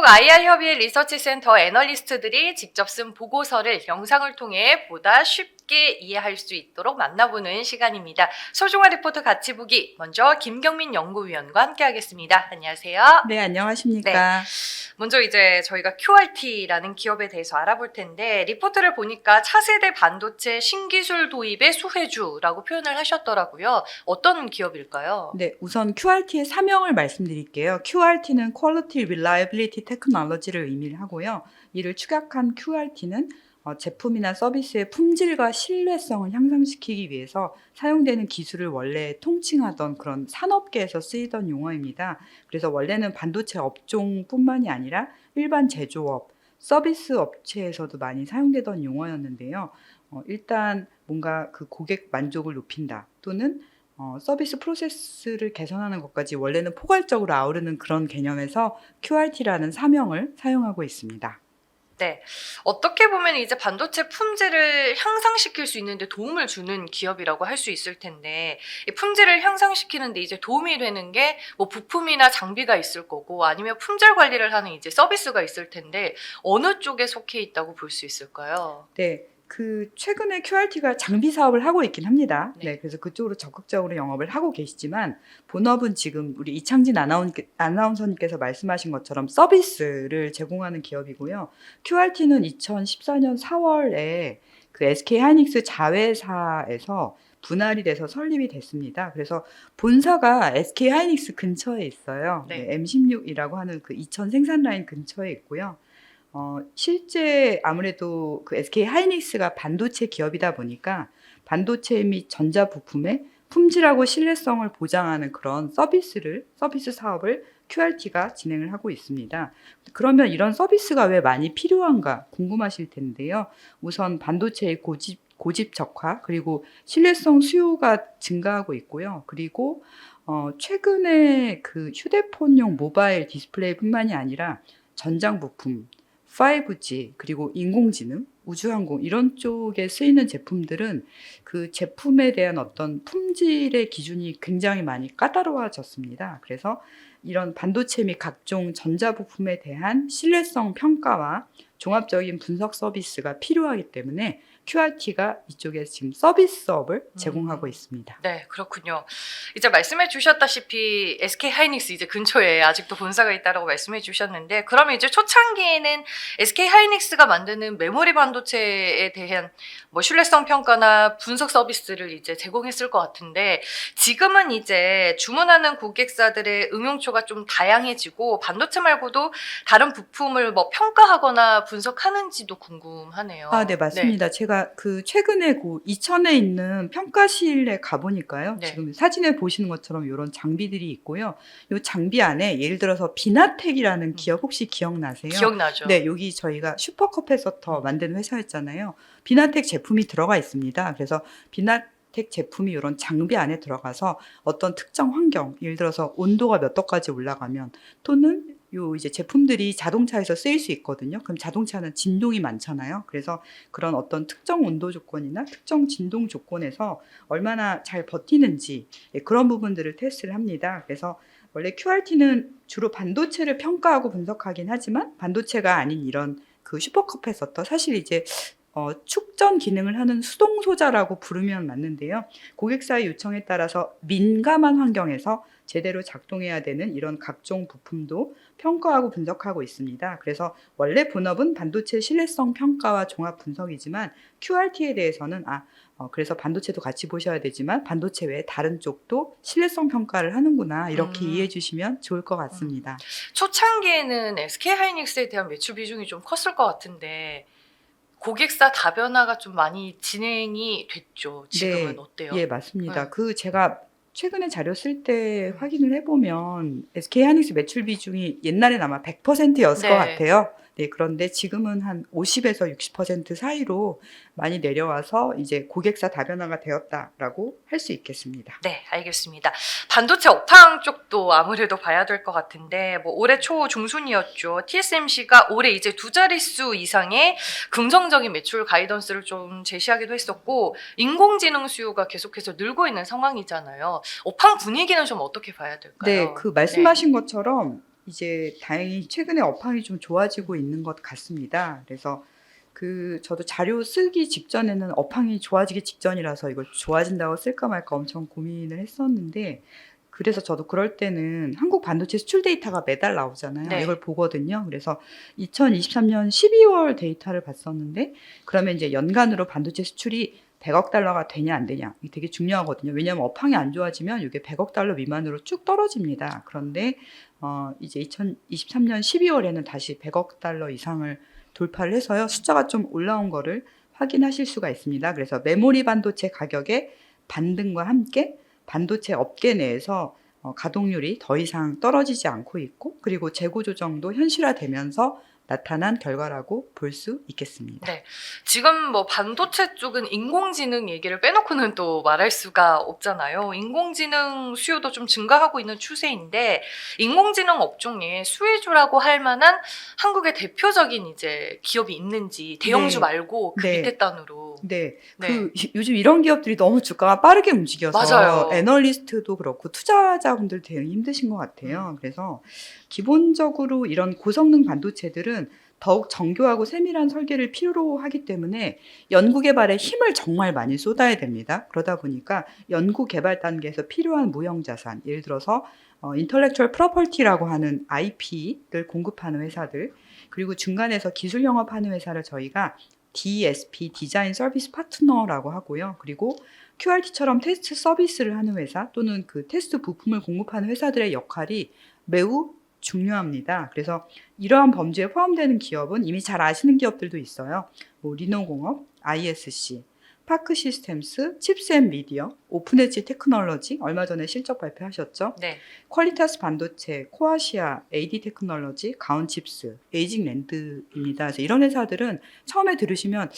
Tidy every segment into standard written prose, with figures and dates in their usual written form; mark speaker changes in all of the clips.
Speaker 1: 한국 IR협의회 리서치센터 애널리스트들이 직접 쓴 보고서를 영상을 통해 보다 쉽게 이해할 수 있도록 만나보는 시간입니다. 소중한 리포트 같이 보기. 먼저 김경민 연구위원과 함께하겠습니다. 안녕하세요.
Speaker 2: 네,
Speaker 1: 네.
Speaker 2: 안녕하십니까.
Speaker 1: 먼저 이제 저희가 QRT라는 기업에 대해서 알아볼 텐데 리포트를 보니까 차세대 반도체 신기술 도입의 수혜주라고 표현을 하셨더라고요. 어떤 기업일까요?
Speaker 2: 네, 우선 QRT의 사명을 말씀드릴게요. QRT는 Quality Reliability Technology를 의미하고요. 이를 축약한 QRT는 제품이나 서비스의 품질과 신뢰성을 향상시키기 위해서 사용되는 기술을 원래 통칭하던 그런 산업계에서 쓰이던 용어입니다. 그래서 원래는 반도체 업종뿐만이 아니라 일반 제조업, 서비스 업체에서도 많이 사용되던 용어였는데요. 일단 뭔가 그 고객 만족을 높인다 또는 서비스 프로세스를 개선하는 것까지 원래는 포괄적으로 아우르는 그런 개념에서 QRT라는 사명을 사용하고 있습니다.
Speaker 1: 네. 어떻게 보면 이제 반도체 품질을 향상시킬 수 있는데 도움을 주는 기업이라고 할 수 있을 텐데, 이 품질을 향상시키는데 이제 도움이 되는 게 뭐 부품이나 장비가 있을 거고, 아니면 품질 관리를 하는 이제 서비스가 있을 텐데, 어느 쪽에 속해 있다고 볼 수 있을까요?
Speaker 2: 네. 최근에 QRT가 장비 사업을 하고 있긴 합니다.
Speaker 1: 네.
Speaker 2: 네, 그래서 그쪽으로 적극적으로 영업을 하고 계시지만 본업은 지금 우리 이창진 아나운서님께서 말씀하신 것처럼 서비스를 제공하는 기업이고요. QRT는 2014년 4월에 그 SK 하이닉스 자회사에서 분할이 돼서 설립이 됐습니다. 그래서 본사가 SK 하이닉스 근처에 있어요.
Speaker 1: 네.
Speaker 2: 네, M16이라고 하는 그 이천 생산 라인 근처에 있고요. 실제 아무래도 그 SK 하이닉스가 반도체 기업이다 보니까 반도체 및 전자 부품의 품질하고 신뢰성을 보장하는 그런 서비스 사업을 QRT가 진행을 하고 있습니다. 그러면 이런 서비스가 왜 많이 필요한가 궁금하실 텐데요. 우선 반도체의 고집적화 그리고 신뢰성 수요가 증가하고 있고요. 그리고 최근에 그 휴대폰용 모바일 디스플레이뿐만이 아니라 전장 부품 5G 그리고 인공지능, 우주항공 이런 쪽에 쓰이는 제품들은 그 제품에 대한 어떤 품질의 기준이 굉장히 많이 까다로워졌습니다. 그래서 이런 반도체 및 각종 전자부품에 대한 신뢰성 평가와 종합적인 분석 서비스가 필요하기 때문에 QRT가 이쪽에서 지금 서비스업을 제공하고 있습니다.
Speaker 1: 네, 그렇군요. 이제 말씀해 주셨다시피 SK 하이닉스 이제 근처에 아직도 본사가 있다라고 말씀해 주셨는데, 그러면 이제 초창기에는 SK 하이닉스가 만드는 메모리 반도체에 대한 뭐 신뢰성 평가나 분석 서비스를 이제 제공했을 것 같은데, 지금은 이제 주문하는 고객사들의 응용처가 좀 다양해지고 반도체 말고도 다른 부품을 뭐 평가하거나 분석하는지도 궁금하네요.
Speaker 2: 네, 맞습니다. 제가 최근에 이천에 있는 평가실에 가보니까요.
Speaker 1: 네.
Speaker 2: 지금 사진에 보시는 것처럼 이런 장비들이 있고요. 이 장비 안에 예를 들어서 비나텍이라는 기업 혹시 기억나세요?
Speaker 1: 기억나죠?
Speaker 2: 네, 여기 저희가 슈퍼컴패서터 만드는 회사였잖아요. 비나텍 제품이 들어가 있습니다. 그래서 비나텍 제품이 이런 장비 안에 들어가서 어떤 특정 환경, 예를 들어서 온도가 몇 도까지 올라가면 또는 이제 제품들이 자동차에서 쓰일 수 있거든요. 그럼 자동차는 진동이 많잖아요. 그래서 그런 어떤 특정 온도 조건이나 특정 진동 조건에서 얼마나 잘 버티는지 그런 부분들을 테스트를 합니다. 그래서 원래 QRT는 주로 반도체를 평가하고 분석하긴 하지만 반도체가 아닌 이런 그 슈퍼컴패서터 사실 이제 축전 기능을 하는 수동소자라고 부르면 맞는데요. 고객사의 요청에 따라서 민감한 환경에서 제대로 작동해야 되는 이런 각종 부품도 평가하고 분석하고 있습니다. 그래서 원래 본업은 반도체 신뢰성 평가와 종합 분석이지만 QRT에 대해서는 그래서 반도체도 같이 보셔야 되지만 반도체 외에 다른 쪽도 신뢰성 평가를 하는구나 이렇게 이해해 주시면 좋을 것 같습니다.
Speaker 1: 초창기에는 SK 하이닉스에 대한 매출 비중이 좀 컸을 것 같은데 고객사 다변화가 좀 많이 진행이 됐죠. 지금은
Speaker 2: 네.
Speaker 1: 어때요?
Speaker 2: 예, 맞습니다.
Speaker 1: 네.
Speaker 2: 제가 최근에 자료 쓸 때 확인을 해보면 SK 하이닉스 매출 비중이 옛날엔 아마 100%였을 것
Speaker 1: 네.
Speaker 2: 같아요. 네, 그런데 지금은 한 50에서 60% 사이로 많이 내려와서 이제 고객사 다변화가 되었다라고 할 수 있겠습니다.
Speaker 1: 네, 알겠습니다. 반도체 업황 쪽도 아무래도 봐야 될 것 같은데 뭐 올해 초 중순이었죠. TSMC가 올해 이제 두 자릿수 이상의 긍정적인 매출 가이던스를 좀 제시하기도 했었고 인공지능 수요가 계속해서 늘고 있는 상황이잖아요. 업황 분위기는 좀 어떻게 봐야 될까요?
Speaker 2: 네, 말씀하신 것처럼 이제 다행히 최근에 업황이 좀 좋아지고 있는 것 같습니다. 그래서 저도 자료 쓰기 직전에는 업황이 좋아지기 직전이라서 이걸 좋아진다고 쓸까 말까 엄청 고민을 했었는데, 그래서 저도 그럴 때는 한국 반도체 수출 데이터가 매달 나오잖아요.
Speaker 1: 네.
Speaker 2: 이걸 보거든요. 그래서 2023년 12월 데이터를 봤었는데, 그러면 이제 연간으로 반도체 수출이 100억 달러가 되냐 안 되냐 이게 되게 중요하거든요. 왜냐하면 업황이 안 좋아지면 이게 100억 달러 미만으로 쭉 떨어집니다. 그런데 이제 2023년 12월에는 다시 100억 달러 이상을 돌파를 해서요. 숫자가 좀 올라온 거를 확인하실 수가 있습니다. 그래서 메모리 반도체 가격의 반등과 함께 반도체 업계 내에서 가동률이 더 이상 떨어지지 않고 있고, 그리고 재고 조정도 현실화되면서 나타난 결과라고 볼 수 있겠습니다.
Speaker 1: 네. 지금 뭐 반도체 쪽은 인공지능 얘기를 빼놓고는 또 말할 수가 없잖아요. 인공지능 수요도 좀 증가하고 있는 추세인데, 인공지능 업종에 수혜주라고 할 만한 한국의 대표적인 이제 기업이 있는지, 대형주
Speaker 2: 네.
Speaker 1: 말고 그
Speaker 2: 네.
Speaker 1: 밑에 단으로.
Speaker 2: 네.
Speaker 1: 네.
Speaker 2: 요즘 이런 기업들이 너무 주가가 빠르게 움직여서
Speaker 1: 맞아요.
Speaker 2: 애널리스트도 그렇고 투자자분들 되게 힘드신 것 같아요. 그래서 기본적으로 이런 고성능 반도체들은 더욱 정교하고 세밀한 설계를 필요로 하기 때문에 연구개발에 힘을 정말 많이 쏟아야 됩니다. 그러다 보니까 연구개발 단계에서 필요한 무형자산, 예를 들어서 인터렉추얼 프로퍼티라고 하는 IP를 공급하는 회사들, 그리고 중간에서 기술 영업하는 회사를 저희가 DSP, 디자인 서비스 파트너라고 하고요. 그리고 QRT처럼 테스트 서비스를 하는 회사 또는 그 테스트 부품을 공급하는 회사들의 역할이 매우 중요합니다. 그래서 이러한 범주에 포함되는 기업은 이미 잘 아시는 기업들도 있어요. 뭐 리노공업, ISC, 파크 시스템스, 칩스앤미디어, 오픈엣지 테크놀로지 얼마 전에 실적 발표하셨죠.
Speaker 1: 네.
Speaker 2: 퀄리타스 반도체, 코아시아, AD 테크놀로지, 가온칩스, 에이징랜드입니다. 그래서 이런 회사들은 처음에 들으시면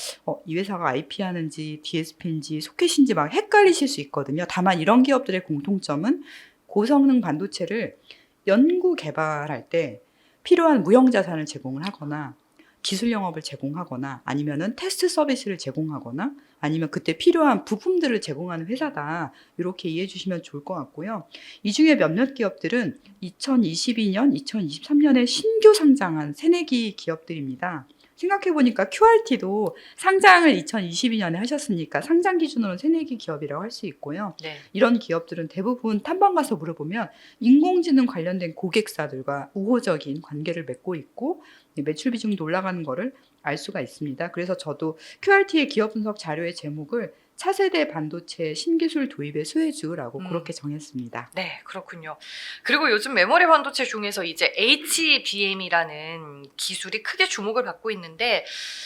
Speaker 2: 이 회사가 IP 하는지 DSP인지 소켓인지 막 헷갈리실 수 있거든요. 다만 이런 기업들의 공통점은 고성능 반도체를 연구 개발할 때 필요한 무형자산을 제공을 하거나 기술 영업을 제공하거나 아니면은 테스트 서비스를 제공하거나 아니면 그때 필요한 부품들을 제공하는 회사다. 이렇게 이해해 주시면 좋을 것 같고요. 이 중에 몇몇 기업들은 2022년, 2023년에 신규 상장한 새내기 기업들입니다. 생각해보니까 QRT도 상장을 2022년에 하셨으니까 상장 기준으로는 새내기 기업이라고 할 수 있고요.
Speaker 1: 네.
Speaker 2: 이런 기업들은 대부분 탐방 가서 물어보면 인공지능 관련된 고객사들과 우호적인 관계를 맺고 있고 매출 비중도 올라가는 거를 알 수가 있습니다. 그래서 저도 QRT의 기업 분석 자료의 제목을 차세대 반도체 신기술 도입의 수혜주라고 그렇게 정했습니다.
Speaker 1: 네, 그렇군요. 그리고 요즘 메모리 반도체 중에서 이제 HBM이라는 기술이 크게 주목을 받고 있는데,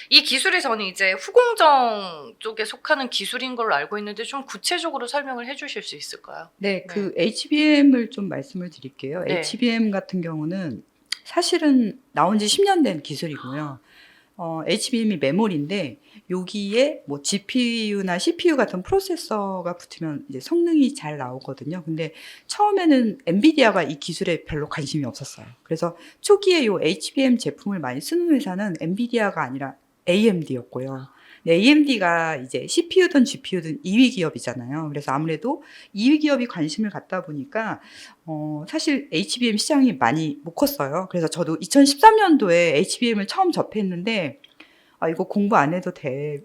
Speaker 1: 이 기술이 저는 이제 후공정 쪽에 속하는 기술인 걸로 알고 있는데 좀 구체적으로 설명을 해주실 수 있을까요?
Speaker 2: 네, 그 HBM을 좀 말씀을 드릴게요.
Speaker 1: 네.
Speaker 2: HBM 같은 경우는 사실은 나온 지 10년 된 기술이고요. HBM이 메모리인데 여기에 뭐 GPU나 CPU 같은 프로세서가 붙으면 이제 성능이 잘 나오거든요. 근데 처음에는 엔비디아가 이 기술에 별로 관심이 없었어요. 그래서 초기에 이 HBM 제품을 많이 쓰는 회사는 엔비디아가 아니라 AMD였고요. AMD가 이제 CPU든 GPU든 2위 기업이잖아요. 그래서 아무래도 2위 기업이 관심을 갖다 보니까 사실 HBM 시장이 많이 못 컸어요. 그래서 저도 2013년도에 HBM을 처음 접했는데 이거 공부 안 해도 돼.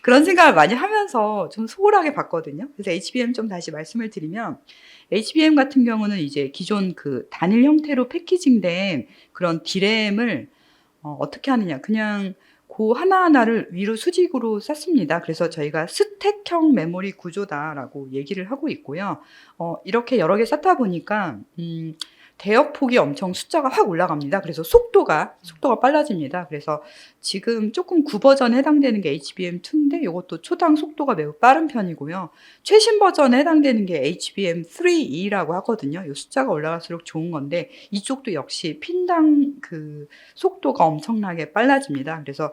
Speaker 2: 그런 생각을 많이 하면서 좀 소홀하게 봤거든요. 그래서 HBM 좀 다시 말씀을 드리면 HBM 같은 경우는 이제 기존 그 단일 형태로 패키징된 그런 D램을 어떻게 하느냐. 그냥 그 하나하나를 위로 수직으로 쌓습니다. 그래서 저희가 스택형 메모리 구조다라고 얘기를 하고 있고요. 이렇게 여러 개 쌓다 보니까 대역폭이 엄청 숫자가 확 올라갑니다. 그래서 속도가 빨라집니다. 그래서 지금 조금 구버전에 해당되는 게 HBM2인데 이것도 초당 속도가 매우 빠른 편이고요. 최신 버전에 해당되는 게 HBM3E라고 하거든요. 이 숫자가 올라갈수록 좋은 건데 이쪽도 역시 핀당 그 속도가 엄청나게 빨라집니다. 그래서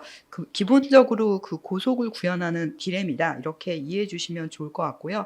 Speaker 2: 기본적으로 그 고속을 구현하는 D램이다. 이렇게 이해해 주시면 좋을 것 같고요.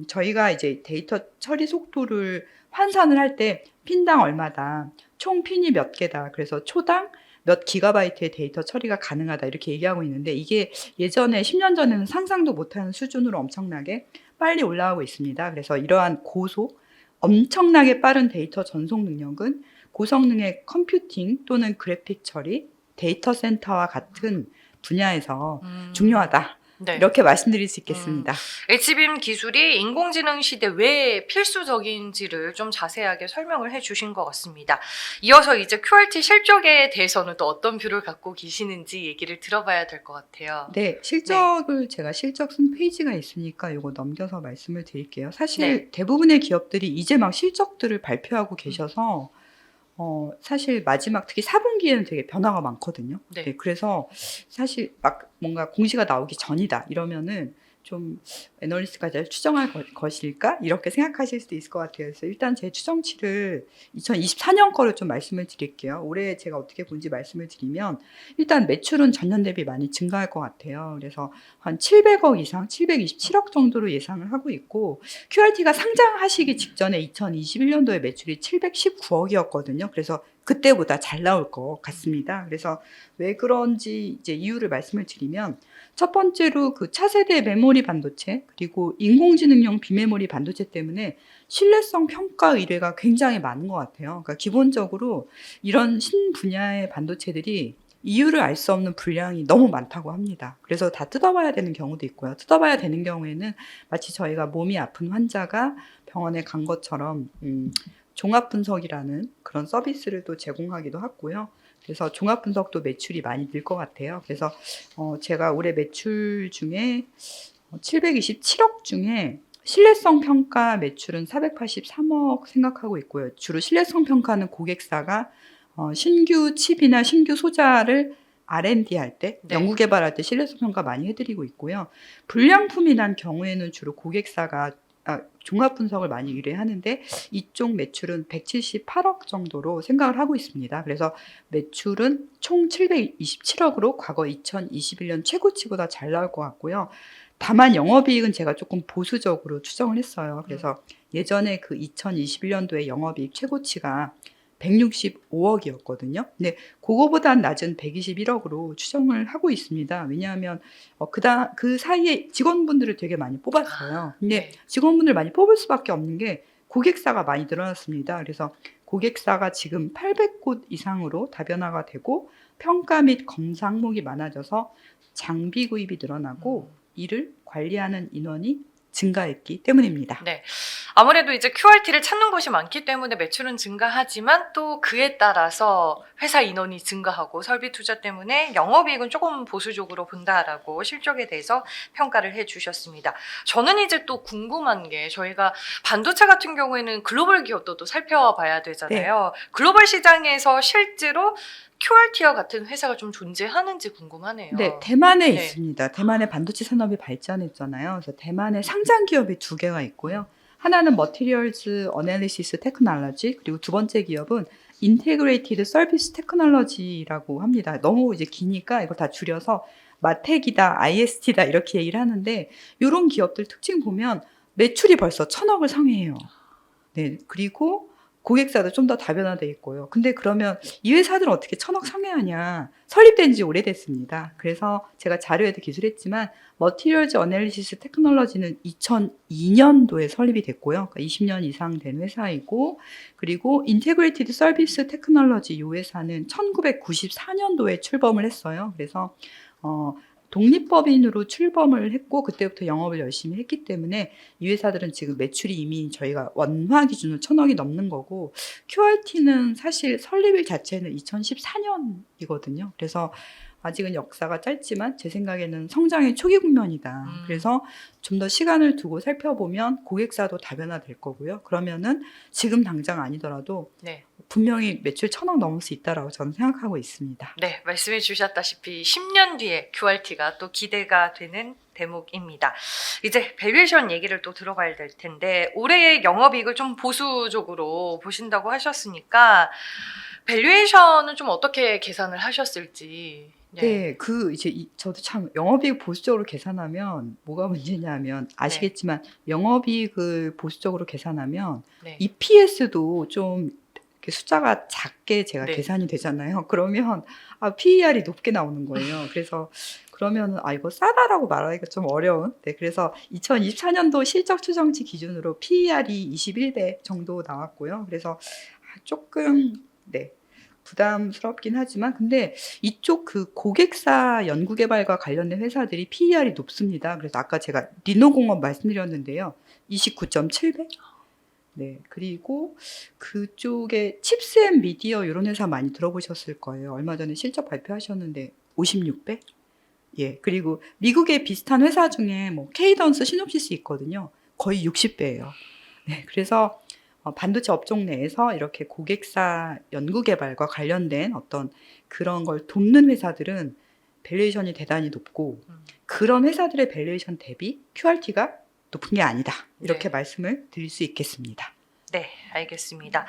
Speaker 2: 저희가 이제 데이터 처리 속도를 환산을 할 때 핀당 얼마다, 총 핀이 몇 개다, 그래서 초당 몇 기가바이트의 데이터 처리가 가능하다 이렇게 얘기하고 있는데 이게 예전에 10년 전에는 상상도 못하는 수준으로 엄청나게 빨리 올라가고 있습니다. 그래서 이러한 고속, 엄청나게 빠른 데이터 전송 능력은 고성능의 컴퓨팅 또는 그래픽 처리, 데이터 센터와 같은 분야에서 중요하다.
Speaker 1: 네.
Speaker 2: 이렇게 말씀드릴 수 있겠습니다.
Speaker 1: H빔 기술이 인공지능 시대 왜 필수적인지를 좀 자세하게 설명을 해주신 것 같습니다. 이어서 이제 QRT 실적에 대해서는 또 어떤 뷰를 갖고 계시는지 얘기를 들어봐야 될 것 같아요.
Speaker 2: 네, 제가 실적 쓴 페이지가 있으니까 이거 넘겨서 말씀을 드릴게요. 사실
Speaker 1: 네.
Speaker 2: 대부분의 기업들이 이제 막 실적들을 발표하고 계셔서 사실 마지막 특히 4분기에는 되게 변화가 많거든요.
Speaker 1: 네.
Speaker 2: 네, 그래서 사실 막 뭔가 공시가 나오기 전이다 이러면은 좀 애널리스트가 잘 추정할 것일까 이렇게 생각하실 수도 있을 것 같아요. 그래서 일단 제 추정치를 2024년 거를 좀 말씀을 드릴게요. 올해 제가 어떻게 본지 말씀을 드리면 일단 매출은 전년 대비 많이 증가할 것 같아요. 그래서 한 700억 이상, 727억 정도로 예상을 하고 있고 QRT가 상장하시기 직전에 2021년도에 매출이 719억이었거든요. 그래서 그때보다 잘 나올 것 같습니다. 그래서 왜 그런지 이제 이유를 말씀을 드리면 첫 번째로 그 차세대 메모리 반도체 그리고 인공지능용 비메모리 반도체 때문에 신뢰성 평가 의뢰가 굉장히 많은 것 같아요. 그러니까 기본적으로 이런 신분야의 반도체들이 이유를 알 수 없는 분량이 너무 많다고 합니다. 그래서 다 뜯어봐야 되는 경우도 있고요. 뜯어봐야 되는 경우에는 마치 저희가 몸이 아픈 환자가 병원에 간 것처럼 종합분석이라는 그런 서비스를 또 제공하기도 하고요. 그래서 종합분석도 매출이 많이 늘 것 같아요. 그래서 제가 올해 매출 중에 727억 중에 신뢰성 평가 매출은 483억 생각하고 있고요. 주로 신뢰성 평가는 고객사가 신규 칩이나 신규 소자를 R&D 할 때,
Speaker 1: 네.
Speaker 2: 연구 개발할 때 신뢰성 평가 많이 해드리고 있고요. 불량품이 난 경우에는 주로 고객사가 종합 분석을 많이 의뢰하는데 이쪽 매출은 178억 정도로 생각을 하고 있습니다. 그래서 매출은 총 727억으로 과거 2021년 최고치보다 잘 나올 것 같고요. 다만 영업이익은 제가 조금 보수적으로 추정을 했어요. 그래서 예전에 그 2021년도에 영업이익 최고치가 165억이었거든요. 근데 그거보다 낮은 121억으로 추정을 하고 있습니다. 왜냐하면 그 사이에 직원분들을 되게 많이 뽑았어요. 근데
Speaker 1: 네.
Speaker 2: 직원분들 많이 뽑을 수밖에 없는 게 고객사가 많이 늘어났습니다. 그래서 고객사가 지금 800곳 이상으로 다변화가 되고 평가 및 검사 항목이 많아져서 장비 구입이 늘어나고 이를 관리하는 인원이 증가했기 때문입니다.
Speaker 1: 네. 아무래도 이제 QRT를 찾는 곳이 많기 때문에 매출은 증가하지만 또 그에 따라서 회사 인원이 증가하고 설비 투자 때문에 영업이익은 조금 보수적으로 본다라고 실적에 대해서 평가를 해주셨습니다. 저는 이제 또 궁금한 게 저희가 반도체 같은 경우에는 글로벌 기업도 또 살펴봐야 되잖아요. 글로벌 시장에서 실제로 QRT와 같은 회사가 좀 존재하는지 궁금하네요.
Speaker 2: 네, 대만에
Speaker 1: 네.
Speaker 2: 있습니다. 대만의 반도체 산업이 발전했잖아요. 그래서 대만에 상장 기업이 두 개가 있고요. 하나는 Materials Analysis Technology, 그리고 두 번째 기업은 Integrated Service Technology라고 합니다. 너무 이제 기니까 이거 다 줄여서 마텍이다, IST다 이렇게 얘기를 하는데 이런 기업들 특징 보면 매출이 벌써 1,000억을 상회해요. 네, 그리고 고객사도 좀 더 다변화돼 있고요. 근데 그러면 이 회사들은 어떻게 1,000억 상회하냐? 설립된 지 오래됐습니다. 그래서 제가 자료에도 기술했지만 Materials Analysis Technology는 2002년도에 설립이 됐고요. 그러니까 20년 이상 된 회사이고, 그리고 Integrated Service Technology 이 회사는 1994년도에 출범을 했어요. 그래서 독립법인으로 출범을 했고 그때부터 영업을 열심히 했기 때문에 이 회사들은 지금 매출이 이미 저희가 원화 기준으로 1,000억이 넘는 거고 QRT는 사실 설립일 자체는 2014년이거든요. 그래서 아직은 역사가 짧지만 제 생각에는 성장의 초기 국면이다. 그래서 좀 더 시간을 두고 살펴보면 고객사도 다변화될 거고요. 그러면은 지금 당장 아니더라도
Speaker 1: 네.
Speaker 2: 분명히 매출 1,000억 넘을 수 있다라고 저는 생각하고 있습니다.
Speaker 1: 네, 말씀해 주셨다시피 10년 뒤에 QRT가 또 기대가 되는 대목입니다. 이제 밸류에이션 얘기를 또 들어봐야 될 텐데 올해의 영업이익을 좀 보수적으로 보신다고 하셨으니까 밸류에이션은 좀 어떻게 계산을 하셨을지.
Speaker 2: 네, 저도 참 영업이익 보수적으로 계산하면 뭐가 문제냐면 아시겠지만 영업이익을 보수적으로 계산하면
Speaker 1: 네.
Speaker 2: EPS도 좀 이렇게 숫자가 작게 제가
Speaker 1: 네.
Speaker 2: 계산이 되잖아요. 그러면 PER이 높게 나오는 거예요. 그래서 그러면은 이거 싸다라고 말하기가 좀 어려운. 네, 그래서 2024년도 실적 추정치 기준으로 PER이 21배 정도 나왔고요. 그래서 조금 네. 부담스럽긴 하지만 근데 이쪽 그 고객사 연구개발과 관련된 회사들이 PER이 높습니다. 그래서 아까 제가 리노공업 말씀드렸는데요. 29.7배? 네. 그리고 그쪽에 칩스앤미디어 이런 회사 많이 들어보셨을 거예요. 얼마 전에 실적 발표하셨는데 56배? 예. 그리고 미국의 비슷한 회사 중에 뭐 케이던스, 시놉시스 있거든요. 거의 60배예요. 네. 그래서 반도체 업종 내에서 이렇게 고객사 연구개발과 관련된 어떤 그런 걸 돕는 회사들은 밸류에이션이 대단히 높고 그런 회사들의 밸류에이션 대비 QRT가 높은 게 아니다. 이렇게
Speaker 1: 네.
Speaker 2: 말씀을 드릴 수 있겠습니다.
Speaker 1: 네, 알겠습니다.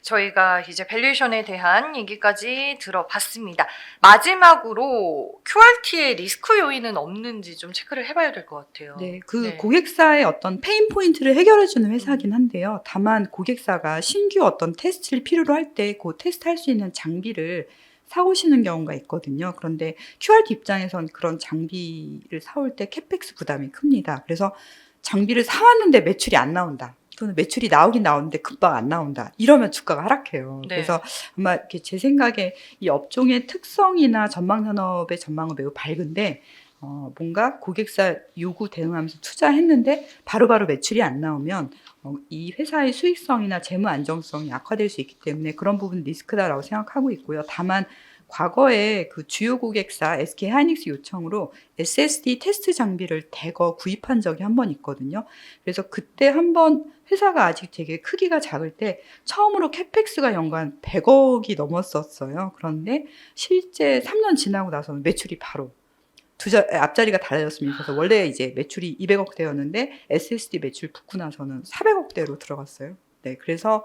Speaker 1: 저희가 이제 밸류에이션에 대한 얘기까지 들어봤습니다. 마지막으로 QRT의 리스크 요인은 없는지 좀 체크를 해봐야 될 것 같아요.
Speaker 2: 네, 그 고객사의 어떤 페인 포인트를 해결해주는 회사긴 한데요. 다만 고객사가 신규 어떤 테스트를 필요로 할 때 그 테스트 할 수 있는 장비를 사오시는 경우가 있거든요. 그런데 QRT 입장에선 그런 장비를 사올 때 캐펙스 부담이 큽니다. 그래서 장비를 사왔는데 매출이 안 나온다. 또는 매출이 나오긴 나오는데 금방 안 나온다. 이러면 주가가 하락해요.
Speaker 1: 네.
Speaker 2: 그래서 아마 이렇게 제 생각에 이 업종의 특성이나 전망 산업의 전망은 매우 밝은데 뭔가 고객사 요구 대응하면서 투자했는데 바로바로 매출이 안 나오면 이 회사의 수익성이나 재무 안정성이 악화될 수 있기 때문에 그런 부분 리스크다라고 생각하고 있고요. 다만 과거에 그 주요 고객사 SK 하이닉스 요청으로 SSD 테스트 장비를 대거 구입한 적이 한 번 있거든요. 그래서 그때 한번 회사가 아직 되게 크기가 작을 때 처음으로 캐펙스가 연간 100억이 넘었었어요. 그런데 실제 3년 지나고 나서는 매출이 바로 앞자리가 달라졌습니다. 그래서 원래 이제 매출이 200억대였는데 SSD 매출 붙고 나서는 400억대로 들어갔어요. 네, 그래서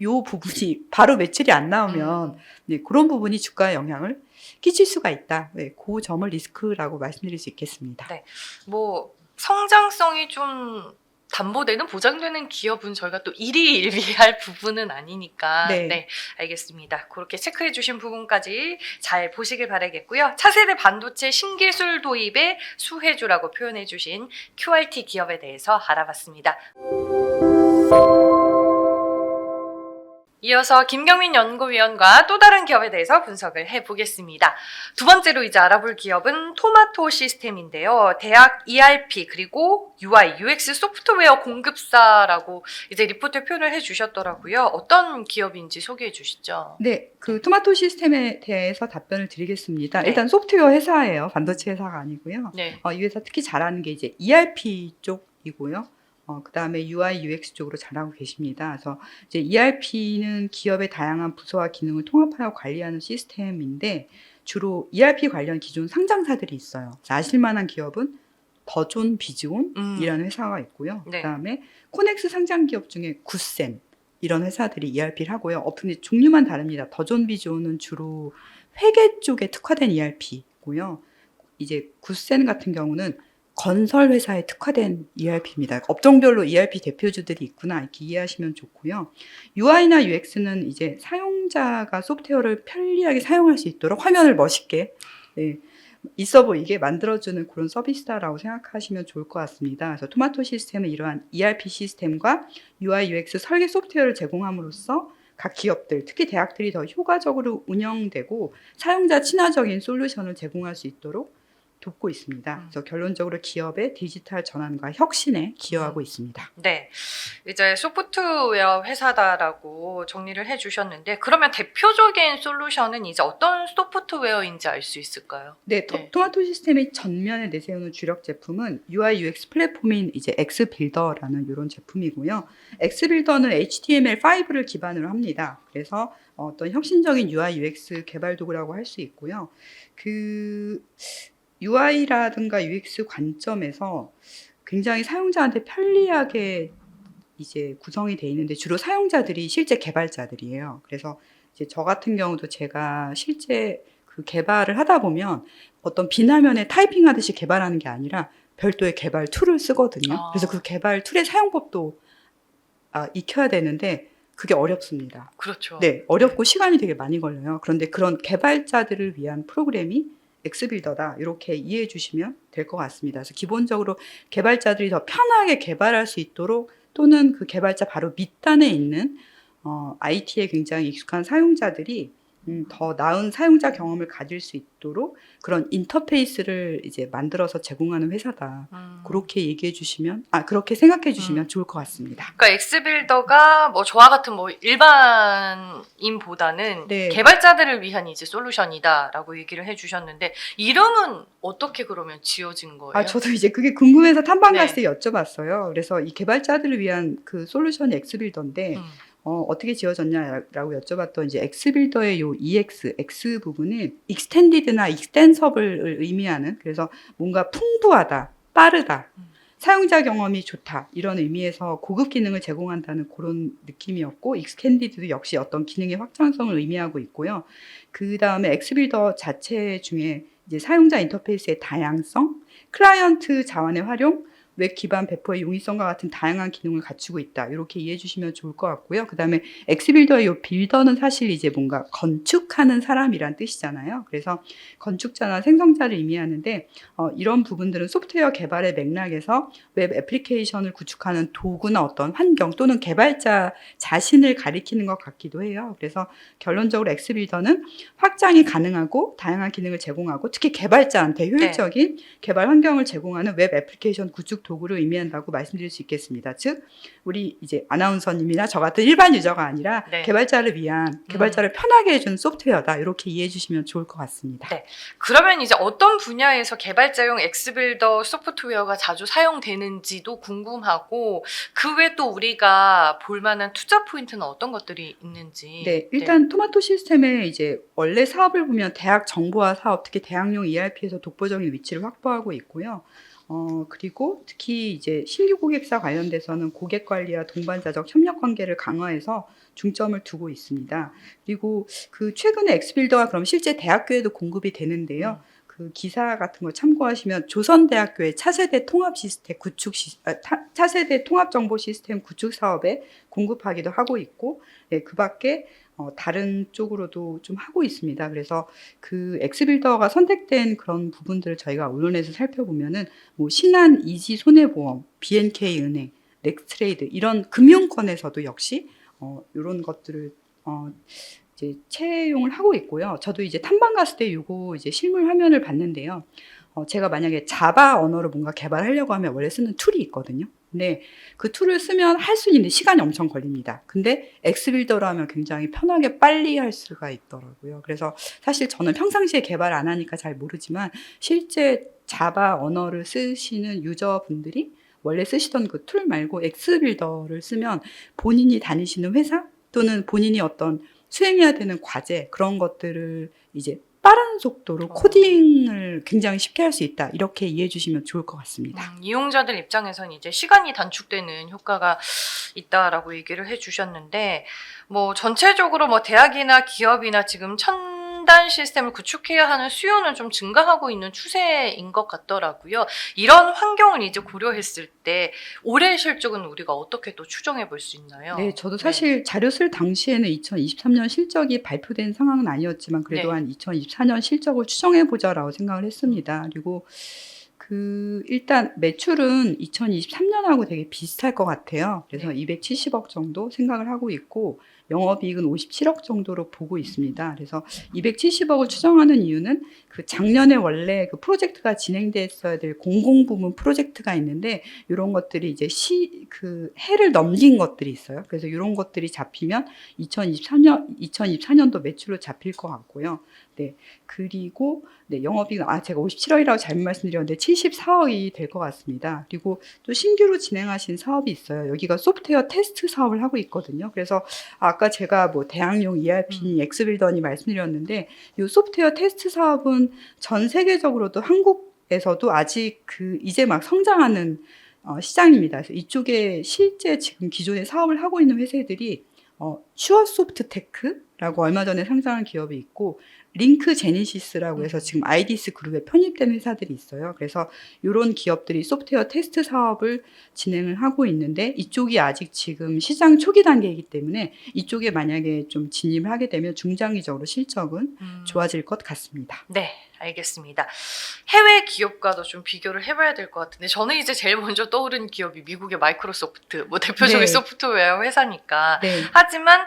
Speaker 2: 요 부분이 바로 매출이 안 나오면 네, 그런 부분이 주가에 영향을 끼칠 수가 있다. 네, 그 점을 리스크라고 말씀드릴 수 있겠습니다.
Speaker 1: 네. 뭐 성장성이 좀 담보되는 보장되는 기업은 저희가 또 일희일비할 부분은 아니니까
Speaker 2: 네.
Speaker 1: 알겠습니다. 그렇게 체크해 주신 부분까지 잘 보시길 바라겠고요. 차세대 반도체 신기술 도입의 수혜주라고 표현해 주신 QRT 기업에 대해서 알아봤습니다. 이어서 김경민 연구위원과 또 다른 기업에 대해서 분석을 해보겠습니다. 두 번째로 이제 알아볼 기업은 토마토 시스템인데요. 대학 ERP 그리고 UI, UX 소프트웨어 공급사라고 이제 리포트에 표현을 해주셨더라고요. 어떤 기업인지 소개해 주시죠.
Speaker 2: 네, 그 토마토 시스템에 대해서 답변을 드리겠습니다.
Speaker 1: 네.
Speaker 2: 일단 소프트웨어 회사예요. 반도체 회사가 아니고요.
Speaker 1: 네.
Speaker 2: 이 회사 특히 잘하는 게 이제 ERP 쪽이고요. 그 다음에 UI, UX 쪽으로 잘하고 계십니다. 그래서 이제 ERP는 기업의 다양한 부서와 기능을 통합하여 관리하는 시스템인데 주로 ERP 관련 기존 상장사들이 있어요. 아실만한 기업은 더존 비즈온이라는 회사가 있고요.
Speaker 1: 네.
Speaker 2: 그 다음에 코넥스 상장 기업 중에 굿센 이런 회사들이 ERP를 하고요. 근데 종류만 다릅니다. 더존 비즈온은 주로 회계 쪽에 특화된 ERP고요. 이제 굿센 같은 경우는 건설 회사에 특화된 ERP입니다. 업종별로 ERP 대표주들이 있구나 이렇게 이해하시면 좋고요. UI나 UX는 이제 사용자가 소프트웨어를 편리하게 사용할 수 있도록 화면을 멋있게 있어 보이게 만들어주는 그런 서비스다라고 생각하시면 좋을 것 같습니다. 그래서 토마토 시스템은 이러한 ERP 시스템과 UI, UX 설계 소프트웨어를 제공함으로써 각 기업들, 특히 대학들이 더 효과적으로 운영되고 사용자 친화적인 솔루션을 제공할 수 있도록 돕고 있습니다. 그래서 결론적으로 기업의 디지털 전환과 혁신에 기여하고 있습니다.
Speaker 1: 네, 이제 소프트웨어 회사다라고 정리를 해주셨는데 그러면 대표적인 솔루션은 이제 어떤 소프트웨어인지 알 수 있을까요?
Speaker 2: 네, 토마토 시스템의 전면에 내세우는 주력 제품은 UI UX 플랫폼인 이제 엑스빌더라는 이런 제품이고요. 엑스빌더는 HTML5를 기반으로 합니다. 그래서 어떤 혁신적인 UI UX 개발 도구라고 할 수 있고요. 그 UI라든가 UX 관점에서 굉장히 사용자한테 편리하게 이제 구성이 돼 있는데 주로 사용자들이 실제 개발자들이에요. 그래서 이제 저 같은 경우도 제가 실제 그 개발을 하다 보면 어떤 비나면에 타이핑하듯이 개발하는 게 아니라 별도의 개발 툴을 쓰거든요. 그래서 그 개발 툴의 사용법도 익혀야 되는데 그게 어렵습니다.
Speaker 1: 그렇죠.
Speaker 2: 네, 어렵고 시간이 되게 많이 걸려요. 그런데 그런 개발자들을 위한 프로그램이 엑스빌더다 이렇게 이해해 주시면 될 것 같습니다. 그래서 기본적으로 개발자들이 더 편하게 개발할 수 있도록 또는 그 개발자 바로 밑단에 있는 IT에 굉장히 익숙한 사용자들이 더 나은 사용자 경험을 가질 수 있도록 그런 인터페이스를 이제 만들어서 제공하는 회사다. 그렇게 얘기해 주시면, 그렇게 생각해 주시면 좋을 것 같습니다.
Speaker 1: 그러니까 엑스빌더가 뭐 저와 같은 뭐 일반인보다는
Speaker 2: 네.
Speaker 1: 개발자들을 위한 이제 솔루션이다라고 얘기를 해주셨는데 이름은 어떻게 그러면 지어진 거예요?
Speaker 2: 저도 이제 그게 궁금해서 탐방
Speaker 1: 네.
Speaker 2: 갔을 때 여쭤봤어요. 그래서 이 개발자들을 위한 그 솔루션이 엑스빌더인데, 어떻게 지어졌냐라고 여쭤봤더니 이제 엑스빌더의 요 X 부분은 익스텐디드나 익스텐서블을 의미하는, 그래서 뭔가 풍부하다, 빠르다, 사용자 경험이 좋다 이런 의미에서 고급 기능을 제공한다는 그런 느낌이었고, 익스텐디드도 역시 어떤 기능의 확장성을 의미하고 있고요. 그 다음에 엑스빌더 자체 중에 이제 사용자 인터페이스의 다양성, 클라이언트 자원의 활용, 웹 기반 배포의 용이성과 같은 다양한 기능을 갖추고 있다. 이렇게 이해해 주시면 좋을 것 같고요. 그 다음에 엑스빌더의 이 빌더는 사실 이제 뭔가 건축하는 사람이란 뜻이잖아요. 그래서 건축자나 생성자를 의미하는데, 이런 부분들은 소프트웨어 개발의 맥락에서 웹 애플리케이션을 구축하는 도구나 어떤 환경 또는 개발자 자신을 가리키는 것 같기도 해요. 그래서 결론적으로 엑스빌더는 확장이 가능하고 다양한 기능을 제공하고 특히 개발자한테 효율적인 개발 환경을 제공하는 웹 애플리케이션 구축 도구를 의미한다고 말씀드릴 수 있겠습니다. 즉, 우리 이제 아나운서님이나 저 같은 일반 유저가 아니라
Speaker 1: 네.
Speaker 2: 개발자를 위한, 개발자를 편하게 해주는 소프트웨어다. 이렇게 이해해 주시면 좋을 것 같습니다.
Speaker 1: 네. 그러면 이제 어떤 분야에서 개발자용 엑스빌더 소프트웨어가 자주 사용되는지도 궁금하고 그 외에 또 우리가 볼만한 투자 포인트는 어떤 것들이 있는지.
Speaker 2: 네, 일단 토마토 시스템의 이제 원래 사업을 보면 대학 정보화 사업, 특히 대학용 ERP에서 독보적인 위치를 확보하고 있고요. 그리고 특히 이제 신규 고객사 관련돼서는 고객 관리와 동반자적 협력 관계를 강화해서 중점을 두고 있습니다. 그리고 그 최근에 엑스빌더가 그럼 실제 대학교에도 공급이 되는데요. 그 기사 같은 거 참고하시면 조선대학교의 차세대 통합 시스템 구축 차세대 통합 정보 시스템 구축 사업에 공급하기도 하고 있고, 네, 그 밖에 다른 쪽으로도 좀 하고 있습니다. 그래서 그 엑스빌더가 선택된 그런 부분들을 저희가 언론에서 살펴보면은 뭐 신한, 이지 손해보험, BNK 은행, 넥스트레이드 이런 금융권에서도 역시 이런 것들을 이제 채용을 하고 있고요. 저도 이제 탐방 갔을 때 요거 이제 실물 화면을 봤는데요. 제가 만약에 자바 언어로 뭔가 개발하려고 하면 원래 쓰는 툴이 있거든요. 근데 그 툴을 쓰면 할 수 있는데 시간이 엄청 걸립니다. 근데 엑스빌더로 하면 굉장히 편하게 빨리 할 수가 있더라고요. 그래서 사실 저는 평상시에 개발 안 하니까 잘 모르지만 실제 자바 언어를 쓰시는 유저분들이 원래 쓰시던 그 툴 말고 엑스빌더를 쓰면 본인이 다니시는 회사 또는 본인이 어떤 수행해야 되는 과제 그런 것들을 이제 빠른 속도로 코딩을 굉장히 쉽게 할 수 있다. 이렇게 이해해 주시면 좋을 것 같습니다.
Speaker 1: 이용자들 입장에서는 이제 시간이 단축되는 효과가 있다라고 얘기를 해주셨는데, 뭐 전체적으로 뭐 대학이나 기업이나 지금 첨단 시스템을 구축해야 하는 수요는 좀 증가하고 있는 추세인 것 같더라고요. 이런 환경을 이제 고려했을 때 올해 실적은 우리가 어떻게 또 추정해 볼 수 있나요?
Speaker 2: 네, 저도 사실 자료 쓸 당시에는 2023년 실적이 발표된 상황은 아니었지만 그래도
Speaker 1: 네.
Speaker 2: 한 2024년 실적을 추정해 보자라고 생각을 했습니다. 그리고 일단 매출은 2023년하고 되게 비슷할 것 같아요. 그래서 270억 정도 생각을 하고 있고 영업이익은 57억 정도로 보고 있습니다. 그래서 270억을 추정하는 이유는 그 작년에 원래 그 프로젝트가 진행됐어야 될 공공부문 프로젝트가 있는데 이런 것들이 이제 해를 넘긴 것들이 있어요. 그래서 이런 것들이 잡히면 2024년도 매출로 잡힐 것 같고요. 네. 그리고 영업이익 제가 57억이라고 잘못 말씀드렸는데 74억이 될 것 같습니다. 그리고 또 신규로 진행하신 사업이 있어요. 여기가 소프트웨어 테스트 사업을 하고 있거든요. 그래서 아까 제가 뭐 대학용 ERP니 엑스빌더니 말씀드렸는데 이 소프트웨어 테스트 사업은 전 세계적으로도 한국에서도 아직 이제 막 성장하는 시장입니다. 그래서 이쪽에 실제 지금 기존에 사업을 하고 있는 회사들이 슈어소프트테크라고 얼마 전에 상장한 기업이 있고 링크 제니시스라고 해서 지금 아이디스 그룹에 편입된 회사들이 있어요. 그래서 이런 기업들이 소프트웨어 테스트 사업을 진행을 하고 있는데 이쪽이 아직 지금 시장 초기 단계이기 때문에 이쪽에 만약에 좀 진입을 하게 되면 중장기적으로 실적은 좋아질 것 같습니다.
Speaker 1: 네, 알겠습니다. 해외 기업과도 좀 비교를 해봐야 될 것 같은데 저는 이제 제일 먼저 떠오르는 기업이 미국의 마이크로소프트, 뭐 대표적인
Speaker 2: 네.
Speaker 1: 소프트웨어 회사니까.
Speaker 2: 네.
Speaker 1: 하지만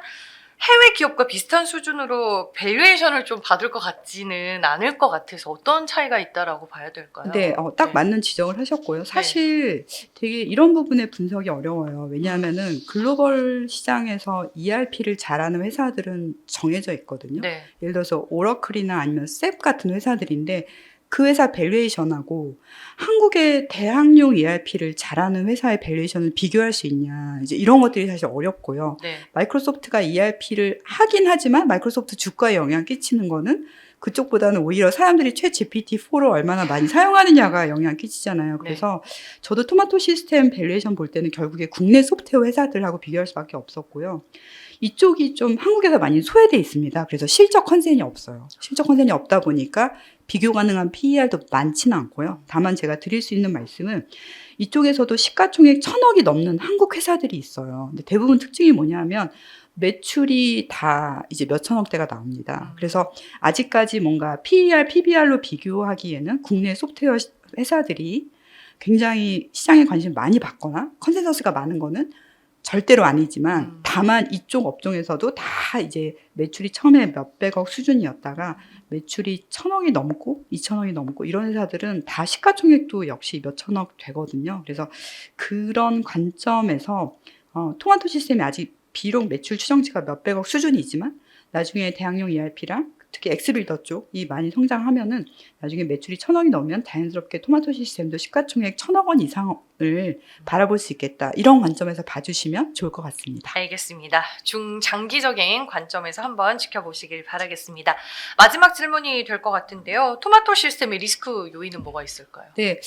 Speaker 1: 해외 기업과 비슷한 수준으로 밸류에이션을 좀 받을 것 같지는 않을 것 같아서 어떤 차이가 있다라고 봐야 될까요?
Speaker 2: 네, 딱 맞는 지적을 하셨고요. 사실 되게 이런 부분의 분석이 어려워요. 왜냐하면은 글로벌 시장에서 ERP를 잘하는 회사들은 정해져 있거든요.
Speaker 1: 네.
Speaker 2: 예를 들어서 오러클이나 아니면 셉 같은 회사들인데 그 회사 밸류에이션하고 한국의 대학용 ERP를 잘하는 회사의 밸류에이션을 비교할 수 있냐. 이제 이런 것들이 사실 어렵고요.
Speaker 1: 네.
Speaker 2: 마이크로소프트가 ERP를 하긴 하지만 마이크로소프트 주가에 영향 끼치는 거는 그쪽보다는 오히려 사람들이 챗 GPT-4를 얼마나 많이 사용하느냐가 영향 끼치잖아요. 그래서 저도 토마토 시스템 밸류에이션 볼 때는 결국에 국내 소프트웨어 회사들하고 비교할 수밖에 없었고요. 이쪽이 좀 한국에서 많이 소외돼 있습니다. 그래서 실적 컨센이 없어요. 실적 컨센이 없다 보니까 비교 가능한 PER도 많지는 않고요. 다만 제가 드릴 수 있는 말씀은 이쪽에서도 시가총액 1,000억이 넘는 한국 회사들이 있어요. 근데 대부분 특징이 뭐냐면 매출이 다 이제 몇 천억대가 나옵니다. 그래서 아직까지 뭔가 PER, PBR로 비교하기에는 국내 소프트웨어 회사들이 굉장히 시장에 관심을 많이 받거나 컨센서스가 많은 거는 절대로 아니지만 다만 이쪽 업종에서도 다 이제 매출이 처음에 몇백억 수준이었다가 매출이 1,000억이 넘고 2,000억이 넘고 이런 회사들은 다 시가총액도 역시 몇 천억 되거든요. 그래서 그런 관점에서 토마토 시스템이 아직 비록 매출 추정치가 몇백억 수준이지만 나중에 대학용 ERP랑 특히 엑스빌더 쪽이 많이 성장하면은 나중에 매출이 1,000억이 넘으면 자연스럽게 토마토 시스템도 시가총액 1,000억 원 이상을 바라볼 수 있겠다. 이런 관점에서 봐주시면 좋을 것 같습니다.
Speaker 1: 알겠습니다. 중장기적인 관점에서 한번 지켜보시길 바라겠습니다. 마지막 질문이 될 것 같은데요. 토마토 시스템의 리스크 요인은 뭐가 있을까요?
Speaker 2: 네.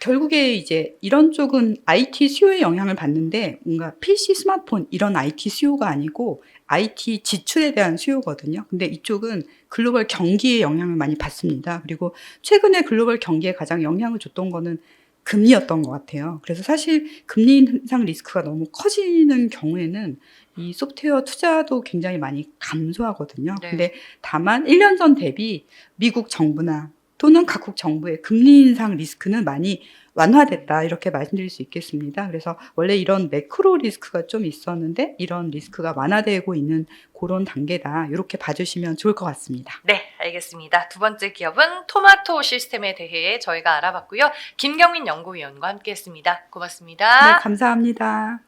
Speaker 2: 결국에 이제 이런 쪽은 IT 수요에 영향을 받는데 뭔가 PC, 스마트폰 이런 IT 수요가 아니고 IT 지출에 대한 수요거든요. 근데 이쪽은 글로벌 경기에 영향을 많이 받습니다. 그리고 최근에 글로벌 경기에 가장 영향을 줬던 거는 금리였던 것 같아요. 그래서 사실 금리 인상 리스크가 너무 커지는 경우에는 이 소프트웨어 투자도 굉장히 많이 감소하거든요. 근데 다만 1년 전 대비 미국 정부나 또는 각국 정부의 금리 인상 리스크는 많이 완화됐다 이렇게 말씀드릴 수 있겠습니다. 그래서 원래 이런 매크로 리스크가 좀 있었는데 이런 리스크가 완화되고 있는 그런 단계다 이렇게 봐주시면 좋을 것 같습니다.
Speaker 1: 네, 알겠습니다. 두 번째 기업은 토마토 시스템에 대해 저희가 알아봤고요. 김경민 연구위원과 함께했습니다. 고맙습니다.
Speaker 2: 네, 감사합니다.